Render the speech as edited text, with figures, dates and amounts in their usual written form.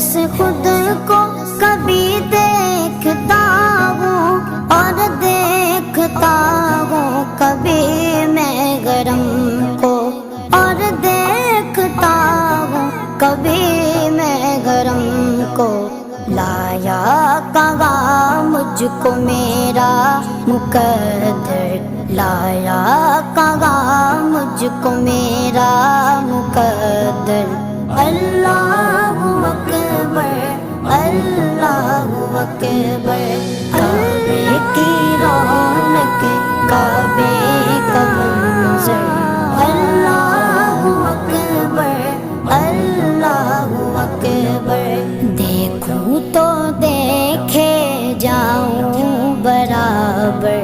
से खुद को कभी देखता हूँ और देखता हूँ कभी मैं गरम को, और देखता हूँ कभी मैं गरम को। लाया कहाँ मुझको मेरा मुकद्दर, लाया कहाँ मुझको मेरा मुकद्दर। अल्लाहु अकबर, अल्लाहु अकबर। काबे की रौनक, काबे का मंज़र। अल्लाहु अकबर, अल्लाहु अकबर। देखूं तो देखे जाऊं बराबर,